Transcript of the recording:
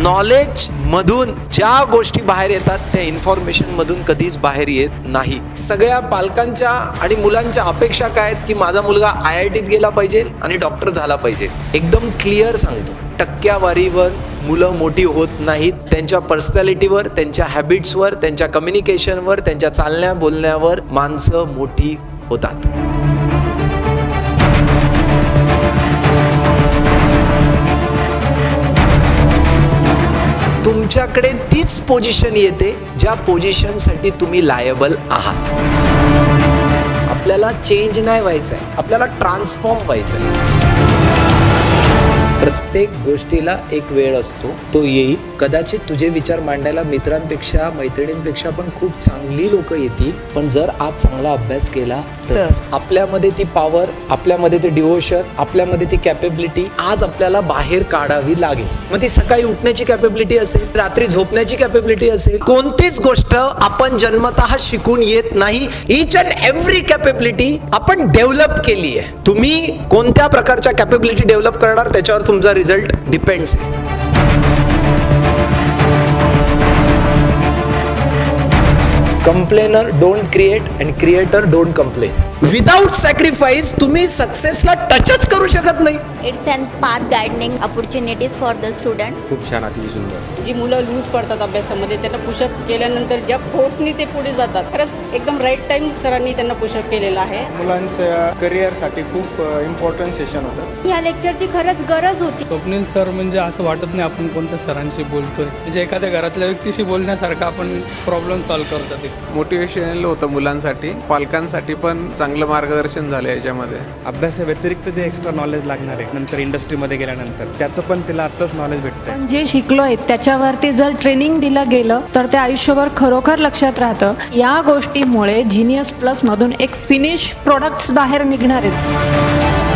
Knowledge मधून ज्या गोष्टी बाहेर येतात त्या इन्फॉर्मेशन मधून कधीच बाहेर येत नाही। सगळ्या पालकांच्या आणि मुलांच्या अपेक्षा काय आहेत की माझा मुलगा IITत गेला पाहिजे आणि डॉक्टर झाला पाहिजे। एकदम क्लिअर सांगतो, टक्क्यावारीवर मुलं मोठी होत नाहीत, त्यांच्या पर्सनॅलिटीवर, त्यांच्या हॅबिट्सवर, त्यांच्या कम्युनिकेशनवर, त्यांच्या चालण्या बोलण्यावर माणसं मोठी होतात। तुमच्याकडे तीच पोझिशन येते ज्या पोझिशनसाठी तुम्ही लायबल आहात। आपल्याला चेंज नाही व्हायचंय, आपल्याला ट्रान्सफॉर्म व्हायचंय। प्रत्येक गोष्टीला एक वेळ असतो, तो येईल। कदाचित तुझे विचार मांडायला मित्रांपेक्षा मैत्रिणींपेक्षा पण खूप चांगली लोक येतील, पण जर आज चांगला अभ्यास केला तर आपल्यामध्ये ती पॉवर, आपल्यामध्ये ते डिवोशन, आपल्यामध्ये ती कॅपेबिलिटी आज आपल्याला बाहेर काढावी लागेल। मग ती सकाळी उठण्याची कॅपेबिलिटी असेल, रात्री झोपण्याची कॅपेबिलिटी असेल, कोणतीच गोष्ट आपण जन्मतः शिकून येत नाही। ईच अँड एव्हरी कॅपेबिलिटी आपण डेव्हलप केली आहे। तुम्ही कोणत्या प्रकारच्या कॅपेबिलिटी डेव्हलप करणार त्याच्यावर तुमचा रिझल्ट डिपेंड्स आहे। Complainer don't create and creator don't complain. Without sacrifice तुम्ही सक्सेसला टचच करू शकत नाही। It's and path gardening opportunities for the student. खूप छान, अतिशय सुंदर। जी मुलं लूज पडतात अभ्यासामध्ये त्यांना पुशअप केल्यानंतर ज्या फोर्सनी ते पुढे जातात, खरंच एकदम राईट टाइम सरांनी त्यांना पुशअप केलेला आहे। मुलांच्या करिअरसाठी खूप इम्पॉर्टंट सेशन होतं। या लेक्चरची खरंच गरज होती। स्वप्नील सर म्हणजे असं वाटत नाही आपण कोणत्या सरांशी बोलतोय, म्हणजे एखाद्या घरातल्या व्यक्तीशी बोलण्यासारखं आपण प्रॉब्लेम सॉल्व्ह करतात। मोटिवेशनल होतं मुलांसाठी, पालकांसाठी पण चांगलं मार्गदर्शन झालं याच्यामध्ये। अभ्यासाव्यतिरिक्त जे एक्स्ट्रा नॉलेज लागणार आहे नंतर इंडस्ट्रीमध्ये गेल्यानंतर, त्याचं पण तिला आत्ताच नॉलेज भेटतंय। पण जे शिकलोय त्याच्यावरती जर ट्रेनिंग दिलं गेलं तर ते आयुष्यभर खरोखर लक्षात राहतं। या गोष्टीमुळे जीनियस प्लस मधून एक फिनिश प्रोडक्ट्स बाहेर निघणार आहेत।